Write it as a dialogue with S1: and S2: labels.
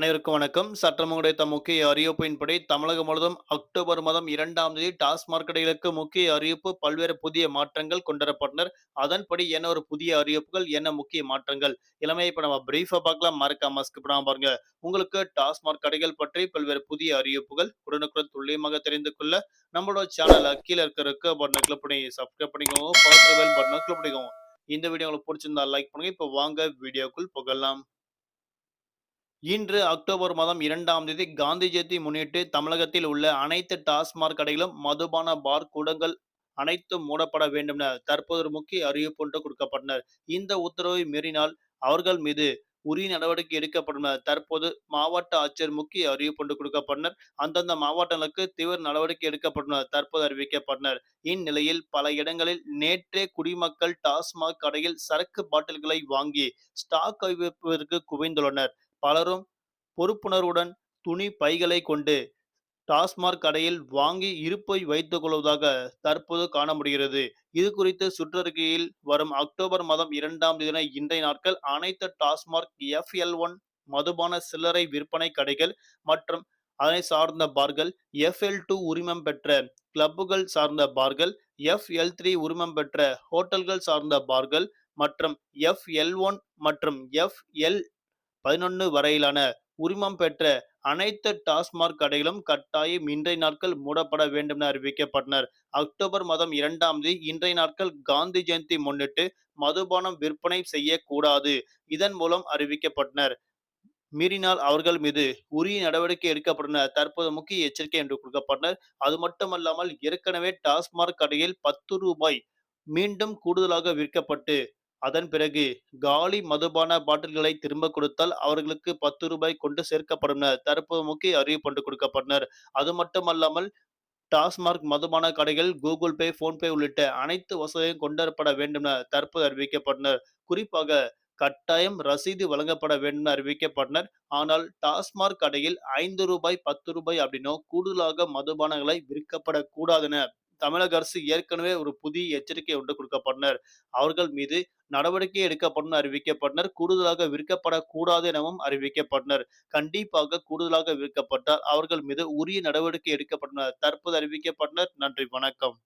S1: அனைவருக்கும் வணக்கம். சற்றம் கிடைத்த முக்கிய அறிவிப்பின்படி தமிழகம் முழுவதும் அக்டோபர் மாதம் 2ஆம் தேதி டாஸ்மாக் கடைகளுக்கு முக்கிய அறிவிப்பு, பல்வேறு புதிய மாற்றங்கள் கொண்டுவரப்பட்டனர். அதன்படி என்ன ஒரு புதிய அறிவிப்புகள், என்ன முக்கிய மாற்றங்கள் எல்லாமே இப்ப நம்ம பிரீஃபா பார்க்கலாம். மறக்காம ஸ்கிப் பண்ணாம பாருங்க. உங்களுக்கு டாஸ்மாக் கடைகள் பற்றி பல்வேறு புதிய அறிவிப்புகள் உடனுக்குடன் துல்லியமாக தெரிந்து கொள்ள நம்மளோட சேனல கீழ இருக்க ரெக்க பட்டன கிளிக் பண்ணி சப்ஸ்கிரைப் பண்ணிக்கோங்க. பக்கத்துல பெல் பட்டன கிளிக் பண்ணிக்கோங்க. இந்த வீடியோ உங்களுக்கு பிடிச்சிருந்தா லைக் பண்ணுங்க. இப்ப வாங்க வீடியோக்குள் புகலாம். இன்று அக்டோபர் மாதம் 2ஆம் தேதி காந்தி ஜெயந்தி முன்னிட்டு தமிழகத்தில் உள்ள அனைத்து டாஸ்மாக் கடைகளும், மதுபான பார் கூடங்கள் அனைத்தும் மூடப்பட வேண்டும் என தற்போது ஒரு முக்கிய அறிவிப்பு ஒன்று கொடுக்கப்பட்டனர். இந்த உத்தரவை மீறினால் அவர்கள் மீது உரிய நடவடிக்கை எடுக்கப்படும் என தற்போது மாவட்ட ஆட்சியர் முக்கிய அறிவிப்பு ஒன்று கொடுக்கப்பட்டனர். அந்தந்த மாவட்டங்களுக்கு தீவிர நடவடிக்கை எடுக்கப்படும் என தற்போது அறிவிக்கப்பட்டனர். இந்நிலையில் பல இடங்களில் நேற்றே குடிமக்கள் டாஸ்மாக் கடையில் சரக்கு பாட்டில்களை வாங்கி ஸ்டாக் வைப்பதற்கு குவிந்துள்ளனர். பலரும் பொறுப்புணர்வுடன் துணி பைகளை கொண்டு டாஸ்மாக் கடையில் வாங்கி இருப்பை வைத்துக் கொள்வதாக தற்போது காண முடிகிறது. இது குறித்து சுற்றறிக்கையில் வரும் அக்டோபர் மாதம் 2ஆம் தேதி இன்றைய நாட்கள் அனைத்து டாஸ்மாக் FL1 மதுபான சில்லறை விற்பனை கடைகள் மற்றும் அதனை சார்ந்த பார்கள், FL2 உரிமம் பெற்ற கிளப்புகள் சார்ந்த பார்கள், FL3 உரிமம் பெற்ற ஹோட்டல்கள் சார்ந்த பார்கள் மற்றும் FL1 மற்றும் FL11 வரையிலான உரிமம் பெற்ற அனைத்து டாஸ்மாக் கடைகளும் கட்டாயம் இன்றைய நாட்கள் மூடப்பட வேண்டும் என அறிவிக்கப்பட்டனர். அக்டோபர் மாதம் 2ஆம் தேதி இன்றைய நாட்கள் காந்தி ஜெயந்தி முன்னிட்டு மதுபானம் விற்பனை செய்யக்கூடாது. இதன் மூலம் அறிவிக்கப்பட்டனர். மீறினால் அவர்கள் மீது உரிய நடவடிக்கை எடுக்கப்படும் என தற்போது முக்கிய எச்சரிக்கை என்று கொடுக்கப்பட்டனர். அது மட்டுமல்லாமல் ஏற்கனவே டாஸ்மாக் கடையில் ₹10 மீண்டும் கூடுதலாக விற்கப்பட்டு அதன் பிறகு காலி மதுபான பாட்டில்களை திரும்ப கொடுத்தால் அவர்களுக்கு ₹10 கொண்டு சேர்க்கப்படும் என தற்போது முக்கிய அறிவிப்பு ஒன்று கொடுக்கப்பட்டனர். அது மட்டுமல்லாமல் டாஸ்மாக் மதுபான கடைகள் கூகுள் பே, போன்பே உள்ளிட்ட அனைத்து வசதியும் கொண்டுவரப்பட வேண்டும் என தற்போது அறிவிக்கப்பட்டனர். குறிப்பாக கட்டாயம் ரசீது வழங்கப்பட வேண்டும் என அறிவிக்கப்பட்டனர். ஆனால் டாஸ்மாக் கடையில் ₹5, ₹10 அப்படின்னோ கூடுதலாக மதுபானங்களை விற்கப்படக்கூடாது என தமிழக அரசு ஏற்கனவே ஒரு புதிய எச்சரிக்கை ஒன்று கொடுக்கப்பட்டனர். அவர்கள் மீது நடவடிக்கை எடுக்கப்படும் அறிவிக்கப்பட்டனர். கூடுதலாக விற்கப்படக்கூடாது எனவும் அறிவிக்கப்பட்டனர். கண்டிப்பாக கூடுதலாக விற்கப்பட்டால் அவர்கள் மீது உரிய நடவடிக்கை எடுக்கப்படும் என தற்போது அறிவிக்கப்பட்டனர். நன்றி, வணக்கம்.